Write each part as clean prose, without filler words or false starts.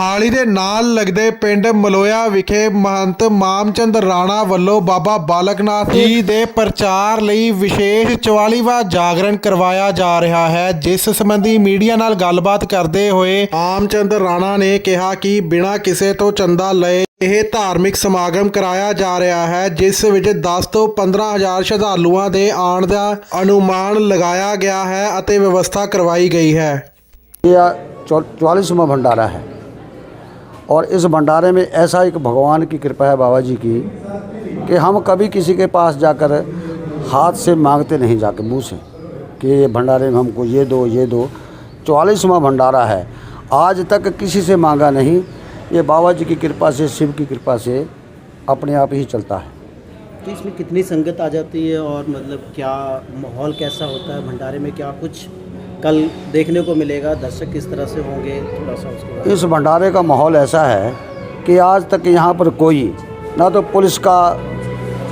ਮੋਹਾਲੀ ਦੇ ਨਾਲ ਲੱਗਦੇ ਪਿੰਡ ਮਲੋਇਆ ਵਿਖੇ ਮਹੰਤ ਮਾਮਚੰਦ ਰਾਣਾ ਵੱਲੋਂ ਬਾਬਾ ਬਾਲਕ ਨਾਥ ਜੀ ਦੇ ਪ੍ਰਚਾਰ ਲਈ ਵਿਸ਼ੇਸ਼ 44ਵਾਂ ਜਾਗਰਣ ਕਰਵਾਇਆ ਜਾ ਰਿਹਾ ਹੈ। ਜਿਸ ਸੰਬੰਧੀ ਮੀਡੀਆ ਨਾਲ ਗੱਲਬਾਤ ਕਰਦੇ ਹੋਏ ਮਾਮਚੰਦ ਰਾਣਾ ਨੇ ਕਿਹਾ ਕਿ ਬਿਨਾਂ ਕਿਸੇ ਤੋਂ ਚੰਦਾ ਲਏ ਇਹ ਧਾਰਮਿਕ ਸਮਾਗਮ कराया जा रहा है, जिस विच 10 ਤੋਂ 15,000 श्रद्धालुओं के आने का अनुमान लगाया गया है और व्यवस्था करवाई गई है। यह 44वां भंडारा है और इस भंडारे में ऐसा एक भगवान की कृपा है बाबा जी की कि हम कभी किसी के पास जाकर हाथ से मांगते नहीं, जाकर मुँह से कि ये भंडारे में हमको ये दो ये दो। 44वां भंडारा है, आज तक किसी से मांगा नहीं। ये बाबा जी की कृपा से, शिव की कृपा से अपने आप ही चलता है। तो इसमें कितनी संगत आ जाती है और मतलब क्या माहौल कैसा होता है भंडारे में, क्या कुछ कल देखने को मिलेगा, दर्शक किस तरह से होंगे, थोड़ा सा उसके बारे में। इस भंडारे का माहौल ऐसा है कि आज तक यहाँ पर कोई ना तो पुलिस का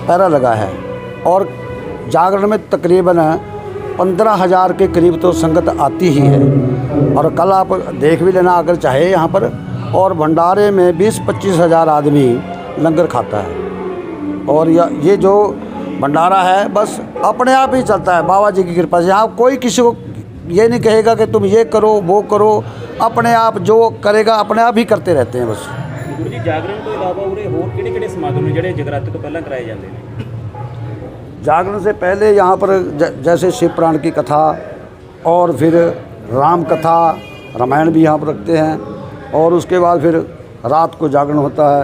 पहरा लगा है और जागरण में तकरीबन 15,000 के करीब तो संगत आती ही है। और कल आप देख भी लेना अगर चाहे यहाँ पर, और भंडारे में 20-25 हज़ार आदमी लंगर खाता है। और ये जो भंडारा है बस अपने आप ही चलता है बाबा जी की कृपा से। यहाँ कोई किसी को ये नहीं कहेगा कि तुम ये करो वो करो, अपने आप जो करेगा अपने आप ही करते रहते हैं बस। गुरु जी जागरण तो इलावा उरे होर किहड़े-किहड़े समागम ने जिहड़े जगराते तो पहला कराए जाते हैं? जागरण से पहले यहाँ पर जैसे शिव पुराण की कथा और फिर राम कथा, रामायण भी यहाँ पर रखते हैं। और उसके बाद फिर रात को जागरण होता है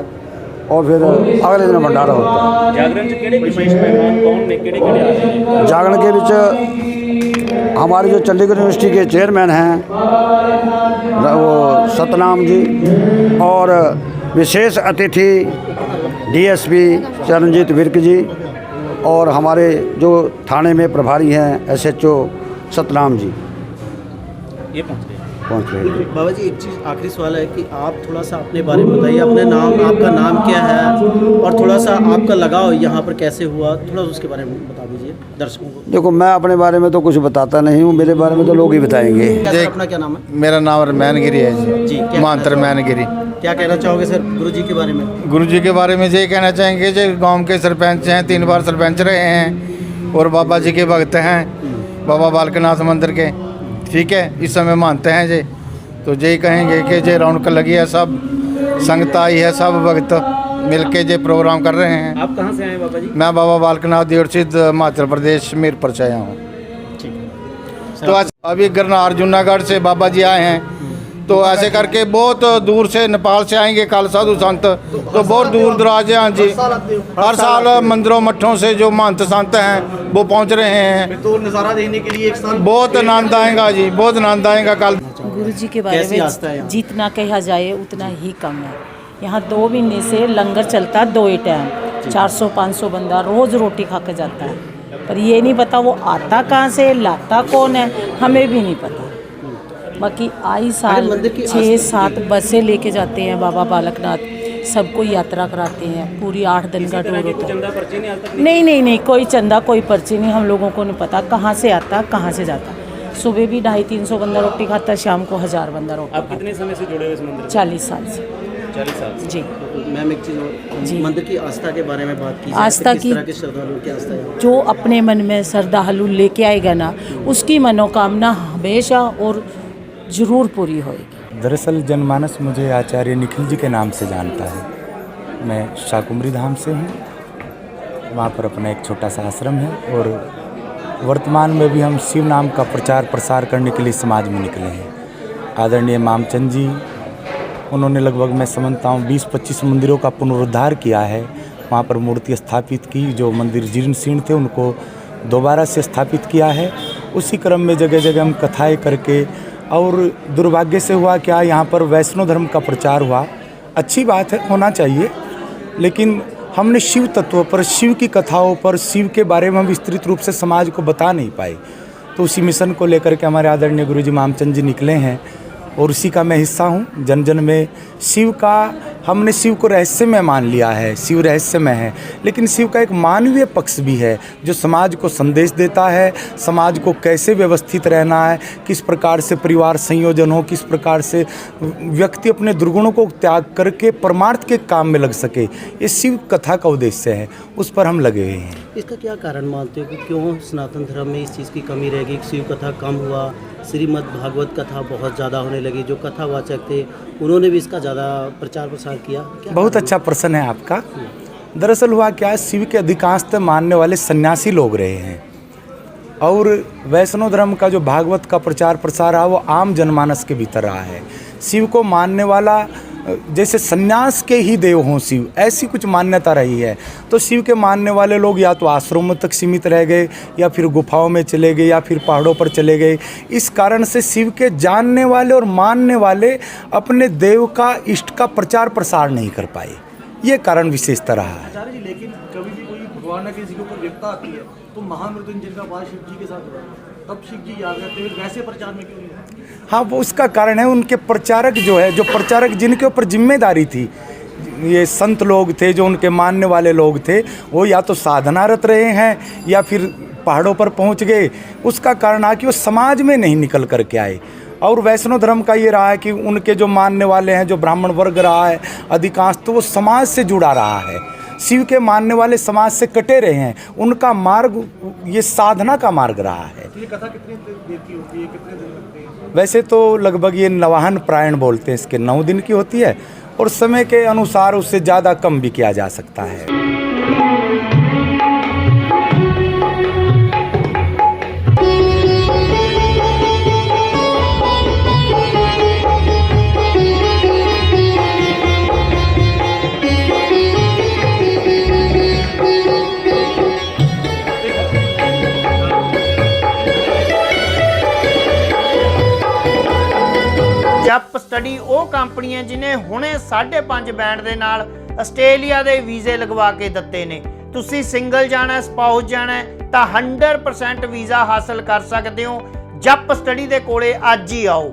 और फिर अगले दिन भंडारा होता है। जागरण से किहड़े विशेष मेहमान कौन ने, किहड़े-किहड़े आ रहे हैं? जागरण के बीच हमारे जो चंडीगढ़ यूनिवर्सिटी के चेयरमैन हैं वो सतनाम जी, और विशेष अतिथि डीएसपी चरणजीत विर्क जी, और हमारे जो थाने में प्रभारी हैं एसएचओ सतनाम जी ये पहुँच रहे हैं। बाबा जी एक चीज़ आखिरी सवाल है कि आप थोड़ा सा अपने बारे में बताइए, अपने नाम, आपका नाम क्या है और थोड़ा सा आपका लगाव यहाँ पर कैसे हुआ, थोड़ा उसके बारे में बता दीजिए दर्शकों को। देखो मैं अपने बारे में तो कुछ बताता नहीं हूँ, मेरे बारे में तो लोग ही बताएंगे। अपना क्या नाम है? मेरा नाम रमैन गिरी है जी, जी, महंत रमैन गिरी। क्या कहना चाहोगे सर गुरु जी के बारे में? गुरु जी के बारे में ये कहना चाहेंगे जो गांव के सरपंच हैं, 3 बार सरपंच रहे हैं और बाबा जी के भक्त हैं, बाबा बालक नाथ मंदिर के, ठीक है, इस समय मानते हैं जी। तो यही कहेंगे कि जे रौनक लगी है, सब संगत आई है, सब भक्त मिलके जे प्रोग्राम कर रहे हैं। आप कहाँ से आए बाबा जी? मैं बाबा बालक नाथ देवरसिद्ध हिमाचल प्रदेश मीरपुर से आया हूँ। तो आज अभी गिरनार जूनागढ़ से बाबा जी आए हैं, तो ऐसे करके बहुत दूर से नेपाल से आएंगे कल साधु संत, तो बहुत दूर दराज हैं। हाँ जी, हर साल मंदिरों मठों से जो महंत संत हैं वो पहुँच रहे हैं। तो नज़ारा देखने के लिए एक साल बहुत आनंद आएगा जी, बहुत आनंद आएगा। कल गुरु जी के बारे में जितना कहा जाए उतना ही कम है। यहाँ 2 महीने से लंगर चलता है 2 ही टाइम, 400-500 बंदा रोज़ रोटी खा के जाता है। पर ये नहीं पता वो आता कहाँ से, लाता कौन है, हमें भी नहीं पता। बाकी आई साल 6-7 बसें लेके जाते हैं बाबा बालकनाथ, सबको यात्रा कराते हैं, पूरी 8 दिन का टूर होता है। नहीं, कोई चंदा कोई पर्ची नहीं, हम लोगों को नहीं पता कहाँ से आता कहाँ से जाता। सुबह भी 250-300 बंदा रोटी खाता, शाम को 1000 बंदा रोटी। आप कितने समय से जुड़े हुए इस मंदिर? 40 साल से। 40 साल से। जी मैम एक चीज़ जी, मंदिर की आस्था के बारे में बात की, आस्था की, तरह के श्रद्धालुओं की आस्था है? जो अपने मन में श्रद्धालु लेके आएगा ना, उसकी मनोकामना हमेशा और ज़रूर पूरी होगी। दरअसल जनमानस मुझे आचार्य निखिल जी के नाम से जानता है। मैं शाकुम्भरी धाम से हूँ, वहाँ पर अपना एक छोटा सा आश्रम है और वर्तमान में भी हम शिव नाम का प्रचार प्रसार करने के लिए समाज में निकले हैं। आदरणीय मामचंद जी, उन्होंने लगभग मैं समझता हूँ 20-25 मंदिरों का पुनरुद्धार किया है। वहाँ पर मूर्ति स्थापित की, जो मंदिर जीर्ण शीर्ण थे उनको दोबारा से स्थापित किया है। उसी क्रम में जगह जगह हम कथाएँ करके, और दुर्भाग्य से हुआ क्या, यहाँ पर वैष्णव धर्म का प्रचार हुआ। अच्छी बात है, होना चाहिए, लेकिन हमने शिव तत्वों पर, शिव की कथाओं पर, शिव के बारे में हम विस्तृत रूप से समाज को बता नहीं पाए। तो उसी मिशन को लेकर के हमारे आदरणीय गुरुजी मामचंद जी निकले हैं और उसी का मैं हिस्सा हूँ। जन जन में शिव का हमने शिव को रहस्यमय मान लिया है, शिव रहस्यमय है, लेकिन शिव का एक मानवीय पक्ष भी है जो समाज को संदेश देता है, समाज को कैसे व्यवस्थित रहना है, किस प्रकार से परिवार संयोजन हो, किस प्रकार से व्यक्ति अपने दुर्गुणों को त्याग करके परमार्थ के काम में लग सके। ये शिव कथा का उद्देश्य है, उस पर हम लगे हुए हैं। इसका क्या कारण मानते हो कि क्यों सनातन धर्म में इस चीज़ की कमी रहेगी? शिव कथा कम हुआ, श्रीमद् भागवत कथा बहुत ज़्यादा होने लगी, जो कथावाचक थे उन्होंने भी इसका ज़्यादा प्रचार प्रसार किया। बहुत अच्छा प्रश्न है आपका। दरअसल हुआ क्या है, शिव के अधिकांशतः मानने वाले सन्यासी लोग रहे हैं और वैष्णव धर्म का जो भागवत का प्रचार प्रसार है वो आम जनमानस के भीतर रहा है। शिव को मानने वाला जैसे सन्यास के ही देव हों शिव, ऐसी कुछ मान्यता रही है। तो शिव के मानने वाले लोग या तो आश्रमों तक सीमित रह गए, या फिर गुफाओं में चले गए, या फिर पहाड़ों पर चले गए। इस कारण से शिव के जानने वाले और मानने वाले अपने देव का, इष्ट का प्रचार प्रसार नहीं कर पाए। ये कारण विशेषता रहा है। आचार्य जी, लेकिन कभी भी कोई भगवान के किसी के ऊपर विपदा आती है तो महामृत्युंजय का वार शिव जी के साथ होता है, तब शिव जी याद करते हुए वैसे प्रचार में क्यों नहीं है? हाँ, वो उसका कारण है उनके प्रचारक जो है, जो प्रचारक जिनके ऊपर जिम्मेदारी थी, ये संत लोग थे, जो उनके मानने वाले लोग थे, वो या तो साधनारत रहे हैं या फिर पहाड़ों पर पहुंच गए। उसका कारण है कि वो समाज में नहीं निकल कर के आए। और वैष्णव धर्म का ये रहा है कि उनके जो मानने वाले हैं, जो ब्राह्मण वर्ग रहा है अधिकांश, तो वो समाज से जुड़ा रहा है। शिव के मानने वाले समाज से कटे रहे हैं, उनका मार्ग ये साधना का मार्ग रहा है। ये कथा कितनी देर की होती है, कितने दिन लगते हैं? वैसे तो लगभग ये नवाहन प्रायण बोलते हैं, इसके 9 दिन की होती है और समय के अनुसार उससे ज़्यादा कम भी किया जा सकता है। ਜਪ ਸਟੱਡੀ ਉਹ ਕੰਪਨੀ ਹੈ ਜਿਹਨੇ ਹੁਣੇ 5.5 ਬੈਂਡ ਦੇ ਨਾਲ ਆਸਟ੍ਰੇਲੀਆ ਦੇ ਵੀਜ਼ੇ ਲਗਵਾ ਕੇ ਦਿੱਤੇ ਨੇ। ਤੁਸੀਂ ਸਿੰਗਲ ਜਾਣਾ, ਸਪਾਊਸ ਜਾਣਾ ਤਾਂ 100% ਵੀਜ਼ਾ ਹਾਸਲ ਕਰ ਸਕਦੇ ਹੋ। ਜਪ ਸਟੱਡੀ ਦੇ ਕੋਲੇ ਅੱਜ ਹੀ ਆਓ।